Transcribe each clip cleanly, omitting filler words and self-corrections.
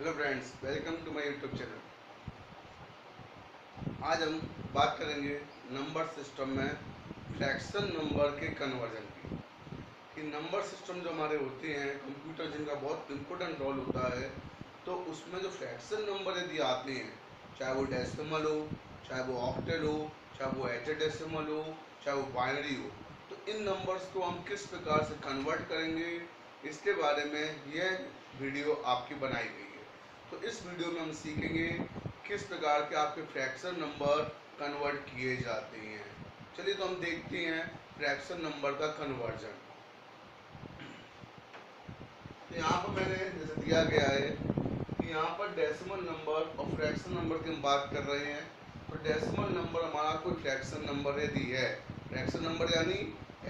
Hello friends, welcome to my YouTube channel. आज हम बात करेंगे नंबर सिस्टम में फ्रैक्शन नंबर के कन्वर्जन की। कि नंबर सिस्टम जो हमारे होते हैं कंप्यूटर, जिनका बहुत इंपॉर्टेंट रोल होता है, तो उसमें जो फ्रैक्शन नंबर यदि आते हैं, चाहे वो डेसिमल हो, चाहे वो ऑक्टल हो, चाहे वो हेक्साडेसिमल हो, चाहे वो बाइनरी हो, तो इन नंबर्स को हम किस प्रकार से कन्वर्ट करेंगे, इसके बारे में यह वीडियो आपकी बनाई गई है। तो इस वीडियो में हम सीखेंगे किस प्रकार के आपके फ्रैक्शन नंबर कन्वर्ट किए जाते हैं। चलिए तो हम देखते हैं फ्रैक्शन नंबर का कन्वर्जन। तो यहाँ पर मैंने जैसे दिया गया है कि यहाँ पर डेसिमल नंबर और फ्रैक्शन नंबर की हम बात कर रहे हैं। तो डेसिमल नंबर हमारा कोई फ्रैक्शन नंबर यदि है, फ्रैक्शन नंबर यानी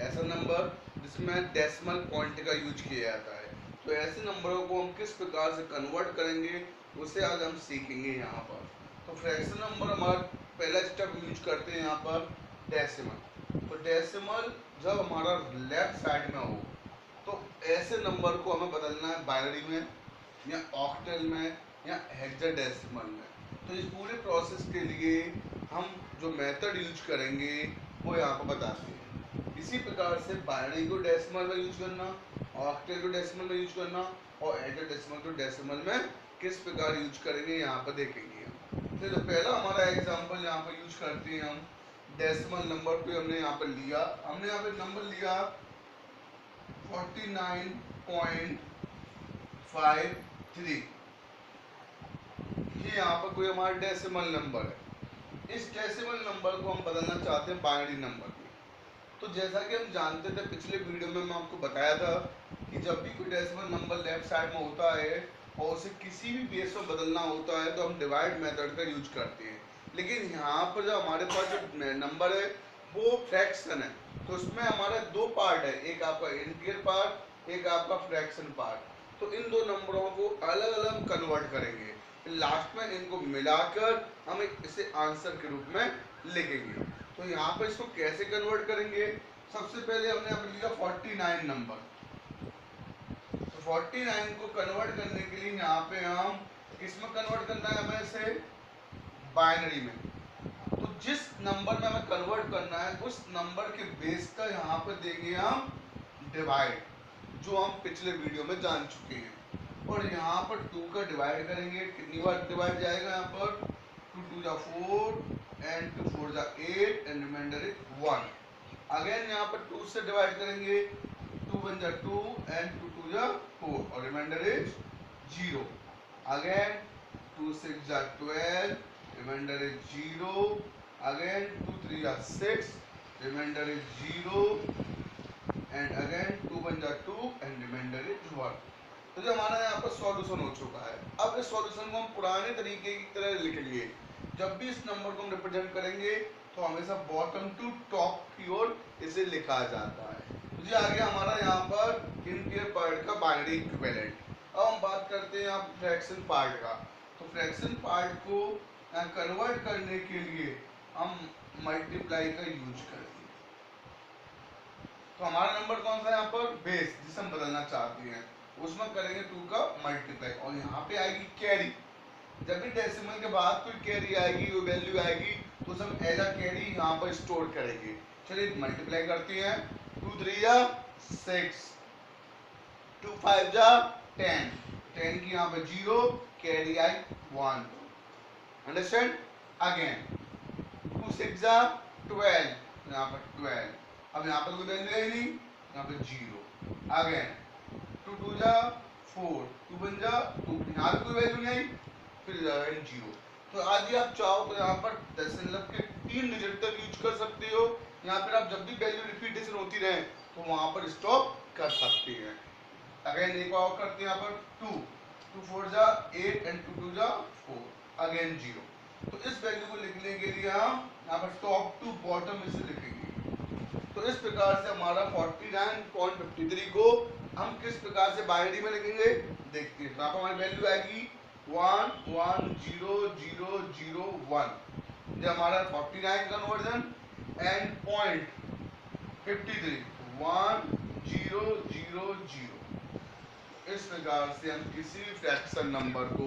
ऐसा नंबर जिसमें डेसिमल पॉइंट का यूज किया जाता है, तो ऐसे नंबरों को हम किस प्रकार से कन्वर्ट करेंगे उसे आज हम सीखेंगे यहाँ पर। तो फ्रैक्शन नंबर हमारा पहला स्टेप यूज करते हैं यहाँ पर डेसिमल। तो डेसिमल जब हमारा लेफ्ट साइड में हो, तो ऐसे नंबर को हमें बदलना है बाइनरी में या ऑक्टल में या हेक्साडेसिमल में। तो इस पूरे प्रोसेस के लिए हम जो मेथड यूज करेंगे वो यहाँ पर बताते हैं। इसी प्रकार से बाइनरी को डेसिमल में यूज करना, ऑक्टल को डेसिमल में यूज करना और हेक्साडेसिमल को डेसिमल में किस प्रकार यूज करेंगे यहाँ पर देखेंगे हम। तो जो पहला हमारा एग्जाम्पल यहाँ पर यूज करते हैं हम, डेसिमल नंबर को हमने यहाँ पर लिया, हमने यहाँ पे नंबर लिया 49.53। ये यहाँ पर कोई हमारा डेसिमल नंबर है। इस डेसिमल नंबर को हम बदलना चाहते हैं बाइनरी नंबर में। तो जैसा कि हम जानते थे, पिछले वीडियो में मैं आपको बताया था कि जब भी कोई डेसिमल नंबर लेफ्ट साइड में होता है और उसे किसी भी बेस में बदलना होता है तो हम डिवाइड मेथड का यूज करते हैं। लेकिन यहाँ पर जो हमारे पास जो नंबर है वो फ्रैक्शन है, तो उसमें हमारे दो पार्ट है, एक आपका इंटीजर पार्ट, एक आपका फ्रैक्शन पार्ट। तो इन दो नंबरों को अलग अलग कन्वर्ट करेंगे, फिर लास्ट में इनको मिलाकर हम इसे आंसर के रूप में लिखेंगे। तो यहाँ पर इसको कैसे कन्वर्ट करेंगे, सबसे पहले हमने यहाँ पर लिया 49 नंबर। तो 49 को कन्वर्ट करने के लिए यहाँ पे हम किसमें कन्वर्ट करना है, हमें इसे बाइनरी में। तो जिस नंबर में हमें कन्वर्ट करना है उस नंबर के बेस का यहाँ पर देंगे हम डिवाइड, जो हम पिछले वीडियो में जान चुके हैं। और यहाँ पर 2 का डिवाइड करेंगे, कितनी बार डिवाइड जाएगा यहाँ पर, 2 2 जा 4 एंड 2 4 जा 8 एंड रिमाइंडर इज 1। अगेन यहाँ पर 2 से डिवाइड करेंगे, 2 1 जा 2 एंड 2 2 जा 4 और रिमाइंडर इज 0। अगेन 2 6 जा 12, रिमाइंडर इज 0। अगेन 2 3 जा 6, रिमाइंडर इज 0 एंड अगेन 2 1 जा 2 एंड रिमाइंडर इज 1। तो जो हमारा यहाँ पर सॉल्यूशन हो चुका है, अब इस सॉल्यूशन को हम पुराने तरीके की तरह लिखेंगे। जब भी इस नंबर को हम रिप्रेजेंट करेंगे तो हमेशा बॉटम टू टॉप की ओर इसे लिखा जाता है। तो ये आ गया हमारा यहाँ पर इंटीजर पार्ट का बाइनरी इक्विवेलेंट। अब हम बात करते हैं फ्रैक्शन पार्ट का। तो फ्रैक्शन पार्ट को कन्वर्ट करने के लिए हम मल्टीप्लाई का यूज करेंगे। तो हमारा नंबर कौन सा है यहाँ पर, बेस, जिसे हम बदलना चाहते हैं, उसमें करेंगे 2 का मल्टीप्लाई और यहाँ पे आएगी कैरी। जब भी डेसिमल के बाद कोई कैरी आएगी, वो वैल्यू आएगी, तो उसे हम एज अ कैरी यहाँ पर स्टोर करेंगे। चलिए मल्टीप्लाई करते हैं, 2 3 जा 6, 2 5 जा 10, 10 की यहाँ पर 0, कैरी आई 1। अंडरस्टैंड। अगेन 2 6 जा 12, यहाँ पर 12, अब यहाँ पर कोई वैल्यू है नहीं, यहाँ पर 0। अगेन 2 2 जा 4, 2 1 जा 2, यहाँ पर कोई वैल्यू नहीं, फिर 0। तो आज आप चाहो तो यहाँ पर दशमलव के 3 डिजिट तक यूज कर सकते हो। यहाँ पर आप जब भी वैल्यू रिपीटेशन होती रहे तो वहाँ पर स्टॉप कर सकते हैं। अगेन एक और करते हैं, यहाँ पर 2 2 4 जा 8 एंड 2 2 जा 4, अगेन 0। तो इस वैल्यू को लिखने के लिए हम यहाँ पर टॉप टू बॉटम इसे लिखेंगे। तो इस प्रकार से हमारा 49.53 को हम किस प्रकार से बाइनरी में लिखेंगे देखते हैं। तो यहाँ पर हमारी वैल्यू आएगी 1 1 0 0 0 1। ये हमारा 49 कन्वर्जन एंड .53 1 0 0 0। इस प्रकार से हम किसी भी फ्रैक्शन नंबर को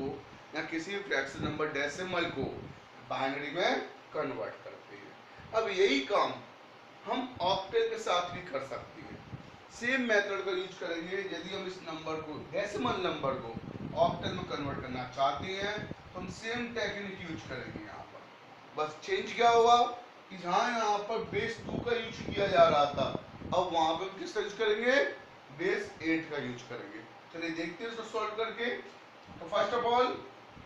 या किसी भी फ्रैक्शन नंबर डेसिमल को बाइनरी में कन्वर्ट करते हैं। अब यही काम हम ऑक्टल के साथ भी कर सकते हैं। सेम मेथड का यूज करेंगे। यदि हम इस नंबर को डेसिमल नंबर को ऑक्टल में कन्वर्ट करना चाहते हैं तो हम सेम टेक्निक यूज करेंगे। यहाँ पर बस चेंज क्या हुआ कि जहाँ यहाँ पर बेस 2 का यूज किया जा रहा था, अब वहां पर किसका यूज करेंगे, बेस 8 का यूज करेंगे। चलिए देखते हैं इसको सॉल्व करके। तो first of all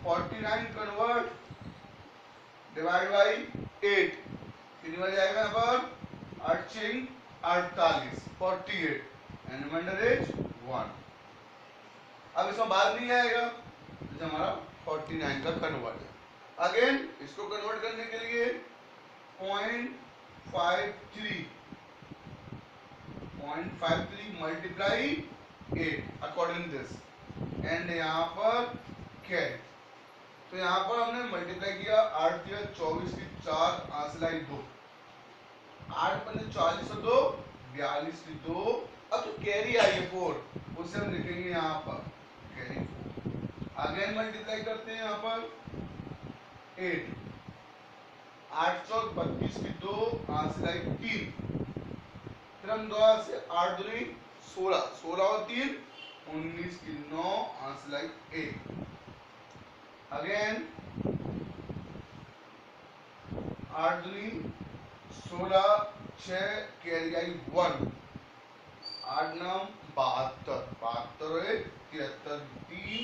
49 convert divide by 8 कितनी बार जाएगा यहाँ पर 8 चिंग 48 48 एंड रिमाइंडर इज 1। अब इसमें बाद नहीं आएगा तो हमारा 49 का कन्वर्ट है। अगेन इसको कन्वर्ट करने के लिए 0.53 मल्टीप्लाई 8 अकॉर्डिंग दिस एंड यहाँ पर कैरी। तो यहाँ पर हमने मल्टीप्लाई किया 8 दिया 24 की 4 आंसलाई 2 8 पंजे 40 और 2 42 की 2। अब तो कैरी आई है 4 उसे हम लिखेंगे यहाँ पर कैरी 4। अगेन मल्टीप्लाई करते हैं यहाँ पर 8 8 चौक 32 की 2 आंसलाई 3। फिर हम दोबारा से 8 दूनी 16 16 और 3 19 की 9 आंसलाई 1। अगेन 8 दूनी 16 6 कैरी आई 1 8 9 72 72 और 73 3।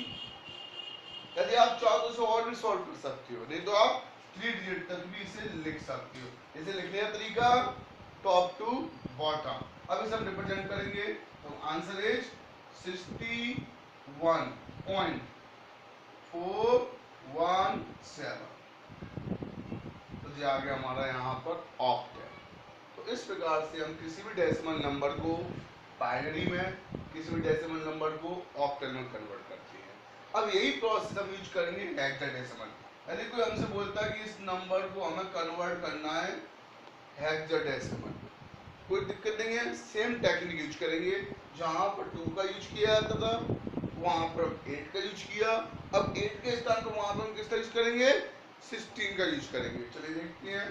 यदि आप चाहो तो इसे और भी सॉल्व कर सकते हो, नहीं तो आप 3 डिजिट तक भी इसे लिख सकते हो। इसे लिखने का तरीका टॉप टू बॉटम। अब इसे हम रिप्रेजेंट करेंगे तो आंसर इज 61.417। तो ये आ गया हमारा यहाँ पर ऑक्टल। तो इस प्रकार से हम किसी भी डेसिमल नंबर को बाइनरी में, किसी भी डेसिमल नंबर को ऑक्टल में कन्वर्ट करते हैं। अब यही प्रोसेस हम यूज करेंगे हेक्साडेसिमल। यदि कोई हमसे बोलता है कि इस नंबर को हमें कन्वर्ट करना है हेक्साडेसिमल, कोई दिक्कत नहीं है, सेम टेक्निक यूज करेंगे। जहां पर 2 का यूज किया जाता था वहां पर 8 का यूज किया। अब 8 के स्थान पर वहां पर हम किसका यूज करेंगे, 16 का यूज करेंगे। चलिए देखते हैं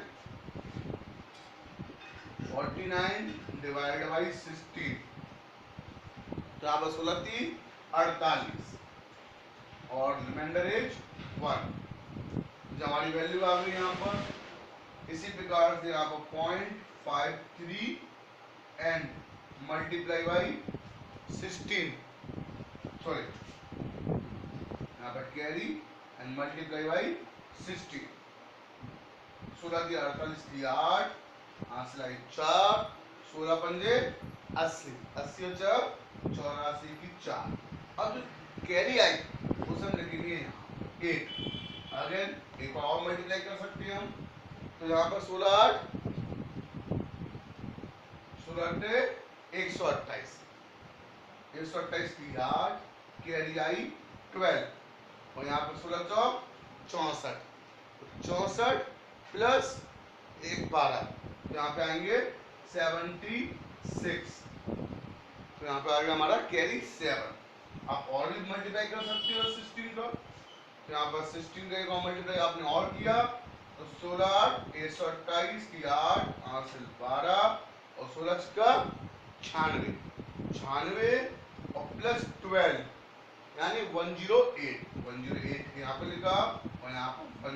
49 डिवाइड बाई 16 तो यहाँ पर 16 3 48 और रिमाइंडर इज 1। जो हमारी वैल्यू आ गई यहाँ पर। इसी प्रकार से यहाँ पर 0.53 एंड मल्टीप्लाई बाई 16 सॉरी यहाँ पर कैरी एंड मल्टीप्लाई बाई 16 16 की 48 की 8 आंसलाई 4 16 पंजे 80 80 और 4 84 की 4। अब जो कैरी आई उसे हम लिखेंगे यहाँ 8। अगेन एक और मल्टीप्लाई कर सकते हैं हम। तो यहाँ पर 16 8 16 128 128 की 8 कैरी आई 12 और यहाँ पर 16 चौक 64 64 प्लस 1 12 तो यहाँ पे आएंगे 76। तो यहाँ पे आ गया हमारा कैरी 7। आप और भी मल्टीप्लाई कर सकते हो 16 का। तो यहाँ पर 16 का एक और मल्टीप्लाई आपने और किया तो 16 8 128 की 8 8 से 12 और 16 का 96 96 और प्लस 12 यानी 108 यहाँ पे लिखा और यहाँ पर 10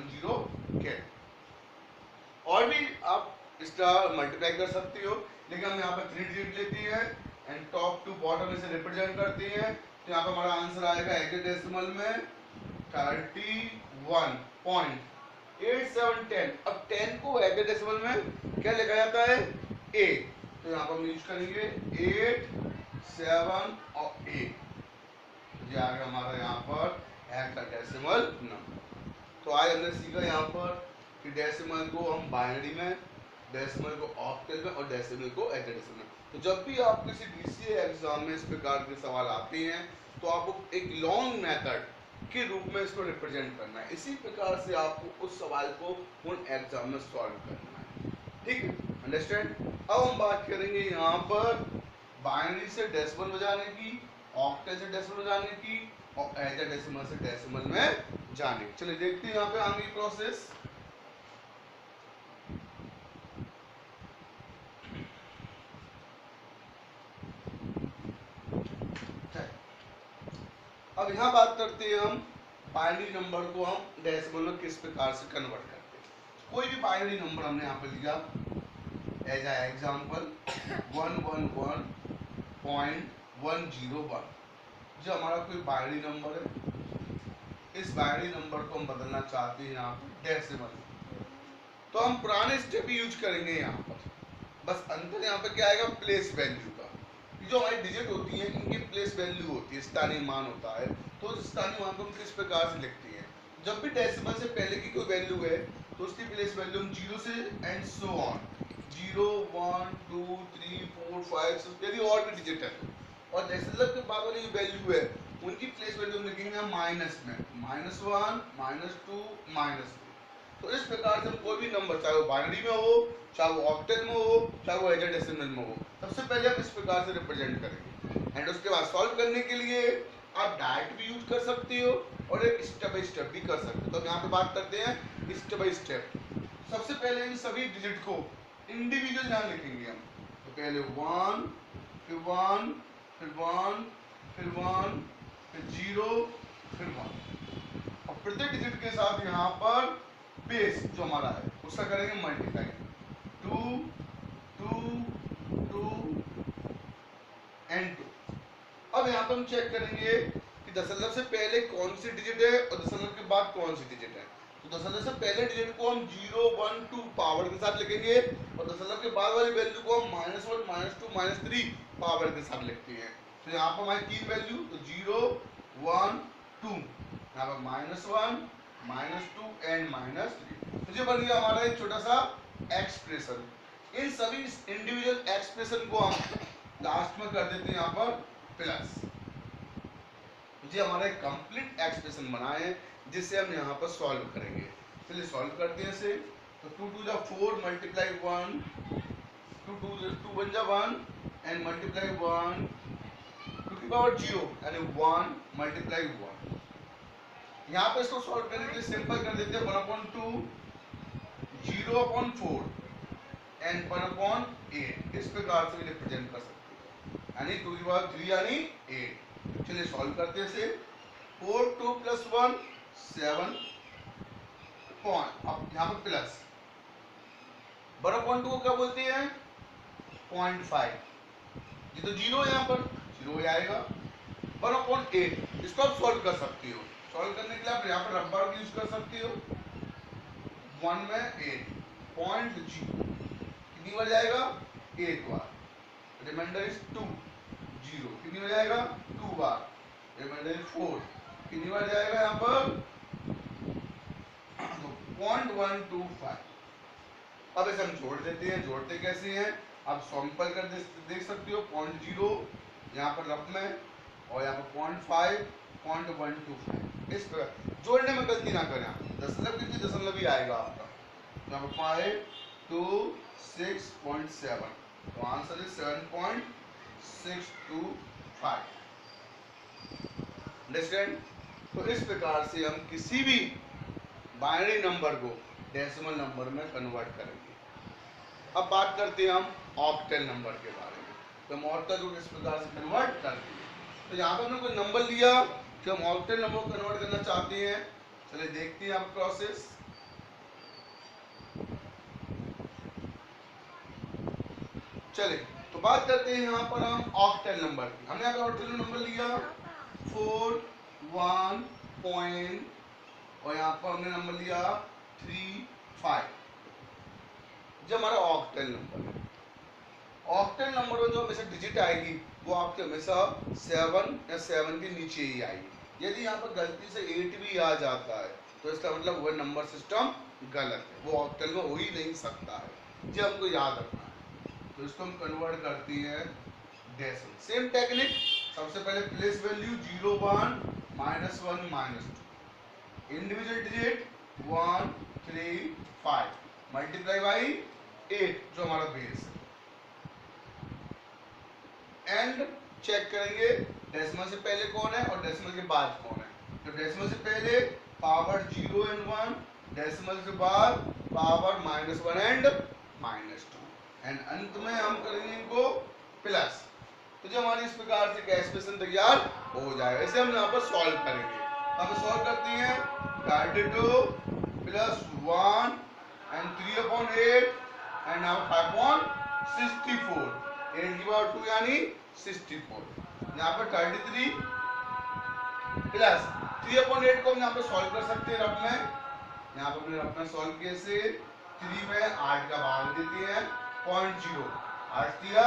के। और भी आप इसका मल्टीप्लाई कर सकते हो, लेकिन हम यहाँ पर 3 डिजिट लेते हैं एंड टॉप टू बॉटम इसे रिप्रेजेंट करते हैं। तो यहाँ पर हमारा आंसर आएगा हेक्साडेसिमल में 31.8710। अब 10 को हेक्साडेसिमल में क्या लिखा जाता है, a। तो यहाँ पर हम यूज करेंगे 8 7 और 8। ये आ गया हमारा यहाँ पर हेक्साडेसिमल नंबर। तो आज हमने सीखा यहाँ पर कि डेसिमल को हम बाइनरी में, डेसिमल को ऑक्टल में और डेसिमल को हेक्साडेसिमल में। तो जब भी आप किसी DCA एग्जाम में इस प्रकार के सवाल आते हैं तो आपको एक लॉन्ग मेथड के रूप में इसको रिप्रेजेंट करना है। इसी प्रकार से आपको उस सवाल को उन एग्जाम में सॉल्व करना है। ठीक है, अंडरस्टैंड। अब हम बात करेंगे यहाँ पर बाइनरी से डेसिमल में जाने की ऑक्टल से डेसिमल जाने की और हेक्साडेसिमल से डेसिमल में जाने की। चलिए देखते हैं यहाँ पे आगे की प्रोसेस। अब यहाँ बात करते हैं हम बाइनरी नंबर को हम डेसिमल में किस प्रकार से कन्वर्ट करते हैं। कोई भी बाइनरी नंबर हमने यहाँ पे लिया एज ए एग्जाम्पल 111.101। जो हमारा कोई बाइनरी नंबर है, इस बाइनरी नंबर को हम बदलना चाहते हैं यहाँ पे डेसिमल, तो हम पुराने स्टेप यूज करेंगे यहाँ पर। बस अंतर यहाँ पे क्या आएगा, प्लेस वैल्यू का। जो हमारी डिजिट होती है इनकी प्लेस वैल्यू होती है, स्थानीय मान होता है। तो स्थानीय मान को हम किस प्रकार से लिखते हैं, जब भी डेसिमल से पहले की कोई वैल्यू है तो उसकी प्लेस वैल्यू हम 0 से एंड सो ऑन 0 1 2 3 4 5 6 यदि और भी डिजिट है तो, और डेसिमल के बाद वाली वैल्यू है उनकी प्लेस वैल्यू हम लिखेंगे माइनस में, -1 -2 -3। तो इस प्रकार से हम कोई भी नंबर, चाहे वो बाइनरी में हो, चाहे वो ऑक्टल में हो, चाहे वो हेक्साडेसिमल में हो, सबसे पहले हम इस प्रकार से रिप्रेजेंट करेंगे। एंड उसके बाद सॉल्व करने के लिए आप डायरेक्ट भी यूज कर सकते हो और एक स्टेप बाय स्टेप भी कर सकते हो। तो यहाँ पे बात करते हैं स्टेप बाय स्टेप। सबसे पहले इन सभी डिजिट को इंडिविजुअल यहाँ लिखेंगे हम। तो पहले 1 फिर 1 फिर 1 फिर 1 फिर 0 फिर 1 और प्रत्येक डिजिट के साथ यहाँ पर बेस जो हमारा है उसका करेंगे मल्टीप्लाई 2 2 2 एंड 2। अब यहाँ पर हम चेक करेंगे कि दशमलव से पहले कौन सी डिजिट है और दशमलव के बाद कौन सी डिजिट है। तो दशमलव से पहले डिजिट को हम 0 1 2 पावर के साथ लिखेंगे और दशमलव के बाद वाली वैल्यू को हम -1 -2 -3 पावर के साथ लिखते हैं। तो यहाँ पर हमारी तीन वैल्यू, तो 0 1 2, यहाँ पर -1 -2 एंड -3। तो ये बन गया हमारा एक छोटा सा एक्सप्रेशन। इन सभी इंडिविजुअल एक्सप्रेशन को हम लास्ट में कर देते हैं यहाँ पर प्लस। ये हमारा एक कंप्लीट एक्सप्रेशन बना है जिसे हम यहाँ पर सॉल्व करेंगे। चलिए सॉल्व करते हैं इसे। तो 2 2 4 मल्टीप्लाई 1 2 2 1 1 एंड मल्टीप्लाई 1 2 की पावर 0 यानी 1 मल्टीप्लाई 1। यहाँ पे इसको सॉल्व करने के लिए सिंपल कर देते हैं 1/2 0/4 एंड 1/8। इस प्रकार से रिप्रेजेंट कर सकते हैं, यानी 2 की पावर 3 यानी 8। चलिए सॉल्व करते हैं इसे। 4 2 + 1 7 पॉइंट, अब यहाँ पर प्लस 1/2 को क्या बोलते हैं 0.5। ये तो 0 है, यहाँ पर 0 आएगा। 1/8 इसको आप सॉल्व कर सकते हो। सॉल्व करने के लिए आप यहाँ पर रबर यूज कर सकते हो। 1 में 8 0.0 कितनी बार जाएगा 8 बार। रिमाइंडर इज 2 0 कितनी बार जाएगा 2 बार। रिमाइंडर इज 4 कितनी बार जाएगा यहाँ पर 0.125। अब इसे हम जोड़ देते हैं। जोड़ते कैसे हैं आप सैंपल कर देख सकते हो। 0.0 यहाँ पर रफ में और यहाँ पर 0.5 0.125। इस पर जोड़ने में गलती ना करें आप, दशमलव की दशमलव ही आएगा आपका। यहाँ पर 5 2 6.7 तो आंसर इज 7.625। अंडरस्टैंड। तो इस प्रकार से हम किसी भी बाइनरी नंबर को डेसिमल नंबर में कन्वर्ट करेंगे। अब बात करते हैं हम ऑक्टल नंबर के बारे में। तो हम ऑक्टल को किस प्रकार से कन्वर्ट करते हैं। तो यहाँ पर हमने कोई नंबर लिया कि हम ऑक्टल नंबर को कन्वर्ट करना चाहते हैं। चलिए देखते हैं आप प्रोसेस। चलिए तो बात करते हैं यहाँ पर हम ऑक्टल नंबर की। हमने यहाँ पर ऑक्टल नंबर लिया 4 1 पॉइंट और यहाँ पर हमने नंबर लिया 3 5। जो हमारा ऑक्टल नंबर है, ऑक्टल नंबर में जो हमेशा डिजिट आएगी वो आपके हमेशा 7 या 7 के नीचे ही आएगी। यदि यहाँ पर गलती से 8 भी आ जाता है तो इसका मतलब वह नंबर सिस्टम गलत है, वो ऑक्टल में हो ही नहीं सकता है। ये हमको याद रखना है। तो इसको हम कन्वर्ट करते हैं डेसिमल। सेम टेक्निक, सबसे पहले place value 0 1 -1 -2 individual digit 1 3 5 multiply by 8 जो हमारा बेस है। एंड चेक करेंगे डेसिमल से पहले कौन है और डेसिमल के बाद कौन है। तो डेसिमल से पहले पावर 0 एंड 1, डेसिमल से बाद पावर -1 एंड -2, एंड अंत में हम करेंगे इनको प्लस। तो जो हमारी इस प्रकार से एक्सप्रेशन तैयार हो जाएगा, इसे हम यहाँ पर सॉल्व करेंगे। हम सॉल्व करते हैं 32 प्लस 1 एंड 3/8 एंड नाउ 5/64, 8 की पावर 2 यानी 64। यहाँ पर 33 प्लस 3/8 को हम यहाँ पर सॉल्व कर सकते हैं रफ में। यहाँ पर हमने अपना सॉल्व किए से 3 में 8 का भाग देते हैं 0.0, 8 दिया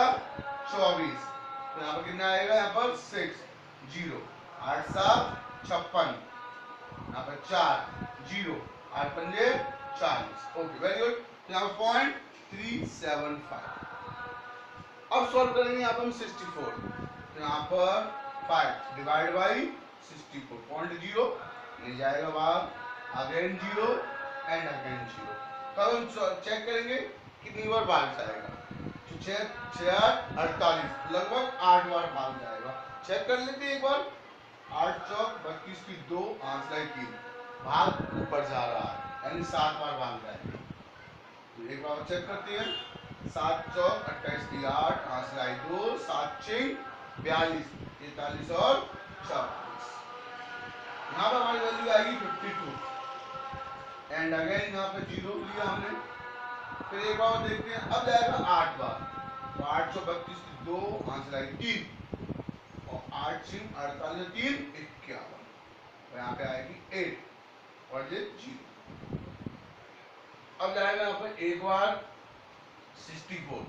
24, तो यहाँ पर कितना आएगा, यहाँ पर 6 0, 8 7 56, यहाँ पर 4 0, 8 पंजे 40। Okay very good. तो यहाँ पर 0.375। अब सॉल्व करेंगे यहाँ पर हम 64, तो यहाँ पर 5 डिवाइड बाई 64, 0.0 नहीं जाएगा बाहर, अगेन 0 एंड अगेन 0। तब हम चेक करेंगे कितनी बार भाग जाएगा। तो 6 8 48, लगभग 8 बार भाग जाएगा। चेक कर लेते हैं एक बार। 8 चौक 32 की 2 आंसर 3, भाग ऊपर जा रहा है यानी 7 बार भाग जाएगा। तो एक बार चेक करते हैं। 7 चौक 28 की 8 आंसर 2, 7 6 42, 43 और 44। यहाँ पर हमारी वैल्यू आएगी 52 एंड अगेन यहाँ पे 0 लिया हमने। फिर एक बार देखते हैं, अब जाएगा 8 बार, तो 8 32 की 2 आंसर आएगी 3 और 8 6 48 3 51, तो यहाँ पे आएगी 8 और ये 0। अब जाएगा यहाँ पर एक बार 64,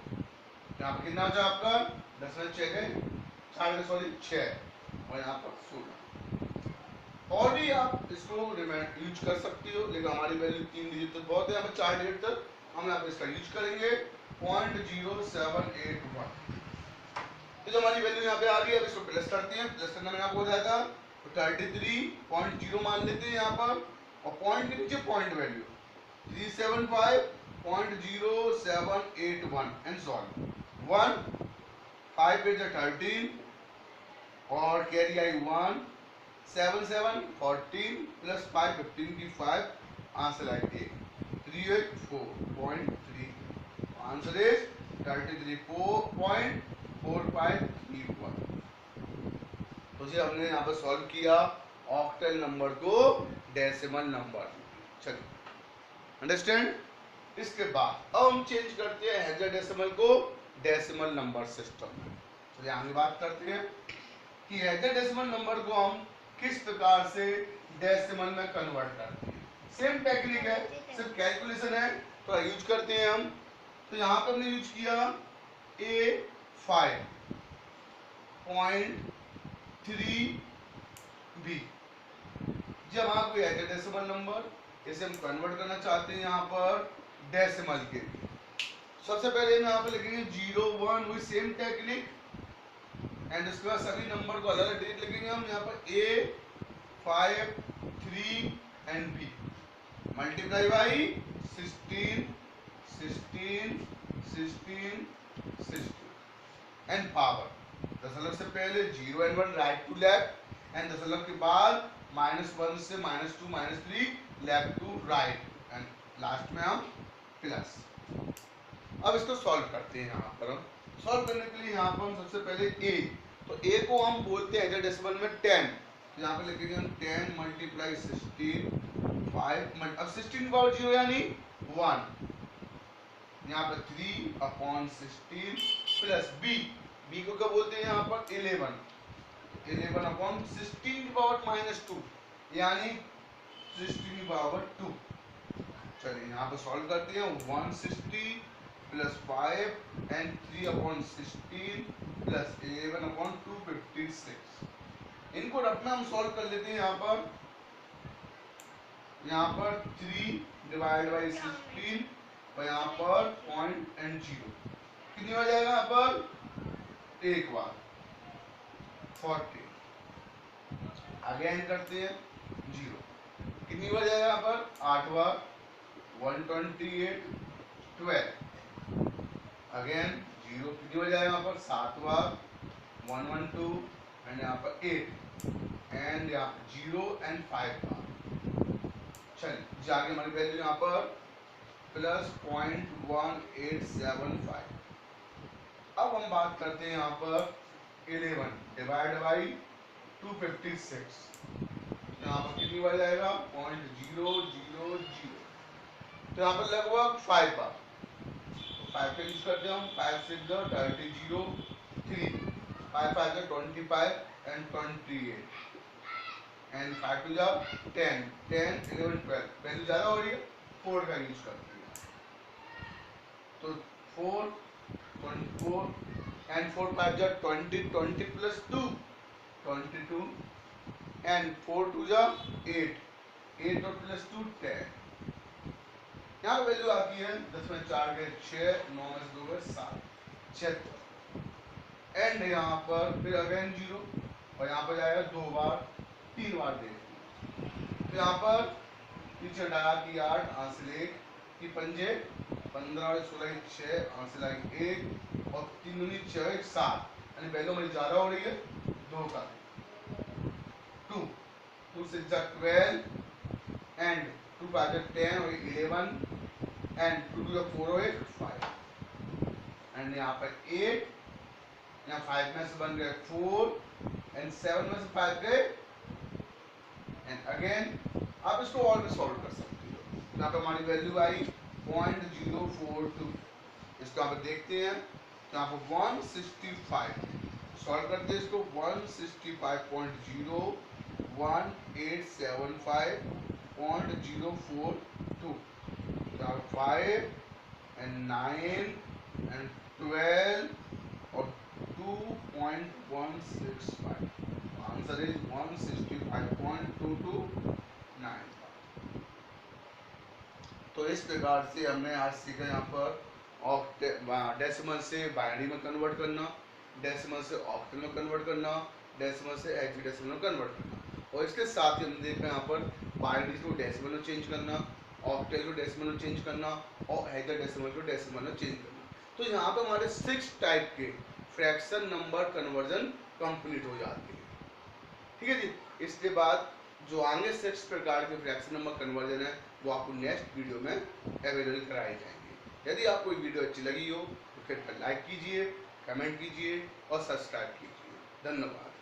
यहाँ पर कितना बचा आपका 10 और यहाँ पर 16। और भी आप इसको यूज कर सकते हो, लेकिन हमारी वैल्यू 3 डिजिट तक बहुत है, यहाँ पर 4 डिजिट तक हम यहाँ पर इसका यूज करेंगे 0.0781। तो जो हमारी वैल्यू यहाँ पे आ गई है, अब इसको प्लस करते हैं। प्लस करना मैंने आपको बताया था, तो 33.0 मान लेते हैं यहाँ पर, और पॉइंट के नीचे पॉइंट वैल्यू 375.0781 एंड सॉल्व। 1 5 8 13 और कैरी आई 1 7 7 14 प्लस 5 15 की 5 आंसर आई 384.3, आंसर इज 33.4531। तो जी हमने यहाँ पर सॉल्व किया ऑक्टल नंबर को डेसिमल नंबर। चलिए अंडरस्टैंड। इसके बाद अब हम चेंज करते हैं हेक्साडेसिमल को डेसिमल नंबर सिस्टम में। चलिए आगे बात करते हैं कि हेक्साडेसिमल नंबर को हम किस प्रकार से डेसिमल में कन्वर्ट करते हैं। सेम टेक्निक है, सिर्फ कैलकुलेशन है, तो यूज करते हैं हम। तो यहाँ पर हमने यूज किया A5.3B। जब आपको हेक्साडेसिमल नंबर इसे हम कन्वर्ट करना चाहते हैं यहाँ पर डेसिमल के लिए, सबसे पहले हम यहाँ पे लिखेंगे 0 1 वही सेम टेक्निक, एंड उसके बाद सभी नंबर को अलग अलग डिजिट लिखेंगे हम। यहाँ पर A 5 3 and B multiply by 16 16 16 16 and power दशमलव से पहले 0 and 1 right to left, and दशमलव के बाद -1 से -2 -3 left to right, and last में हम प्लस। अब इसको सॉल्व करते हैं। यहाँ पर हम सॉल्व करने के लिए यहाँ पर हम सबसे पहले A, तो A को हम बोलते हैं हेक्साडेसिमल में 10, तो यहाँ पे लिखेंगे हम 10 मल्टीप्लाई 16 5, अब 16 पावर 0 यानी 1, यहाँ पर 3/16 प्लस B को क्या बोलते हैं यहाँ पर 11 11/16 -2 यानी 16/2। चलिए यहाँ पर सॉल्व करते हैं। 160 प्लस 5 एंड 3/16 प्लस 11/256। इनको रखना हम सॉल्व कर लेते हैं। यहाँ पर 3 डिवाइड बाई 16 और यहाँ पर पॉइंट एंड 0 कितनी बार जाएगा, यहाँ पर एक बार 40, अगेन करते हैं 0 कितनी बार जाएगा, यहाँ पर 8 बार 128 12, अगेन 0 कितनी बार जाएगा, यहाँ पर 7 बार 112 एंड यहाँ पर 8 एंड यहाँ पर 0 एंड 5 बार। चलिए जाके हमारी वैल्यू यहाँ पर प्लस 0.1875। अब हम बात करते हैं यहाँ पर 11 डिवाइड बाई 256। यहाँ पर कितनी बार जाएगा 0.000। तो यहाँ पर लगभग 5 बार। तो 5 का यूज करते हैं हम। 5 6 30 0 3 5 5 25 एंड 28 एंड 5 2 10 10 11 12। वैल्यू ज़्यादा हो रही है 4 का यूज करते हैं। तो 4 24 एंड 4 5 20 20 प्लस 2 22 एंड 4 2 8 8 और प्लस 2 10। यहाँ वैल्यू आती है 10 में 4 गए 6 9 में 2 गए 7 76 एंड यहाँ पर फिर अगेन 0 और यहाँ पर जाएगा 2 बार 3 बार देखिए। तो यहाँ पर पीछे डाया की 8 हासिल 1 की पंजे 15 और 16 6 हासिल 1 और 3 दूनी 6 7 यानी वैल्यू हमारी ज़्यादा हो रही है 2 का 2 2 6 12 एंड 2 5 10 और 11 एंड 2 2 4 और 5 एंड यहाँ पर 8 यहाँ 5 में से बन गए 4 एंड 7 में से 5 गए एंड अगेन आप इसको और भी सॉल्व कर सकते हो। यहाँ पर हमारी वैल्यू आई 0.042। इसको आप देखते हैं तो यहाँ पर 165 सॉल्व करते हैं इसको 165.01875.042। 5 and 9 and 12 और 2.165। Answer is 165.229। तो इस प्रकार से हमने आज सीखा यहाँ पर डेसिमल से बाइनरी में कन्वर्ट करना, डेसिमल से ऑक्टल में कन्वर्ट करना, डेसिमल से हेक्साडेसिमल में कन्वर्ट करना। और इसके साथ ही हम देखा यहाँ पर बाइनरी को डेसिमल में चेंज करना, ऑक्टल को डेसिमल में चेंज करना और हेक्साडेसिमल को डेसिमल में चेंज करना। तो यहाँ पर हमारे 6 टाइप के फ्रैक्शन नंबर कन्वर्जन कंप्लीट हो जाते हैं। ठीक है जी। इसके बाद जो आगे 6 प्रकार के फ्रैक्शन नंबर कन्वर्जन है वो आपको नेक्स्ट वीडियो में अवेलेबल कराए जाएंगे। यदि आपको ये वीडियो अच्छी लगी हो तो फिर लाइक कीजिए, कमेंट कीजिए और सब्सक्राइब कीजिए। धन्यवाद।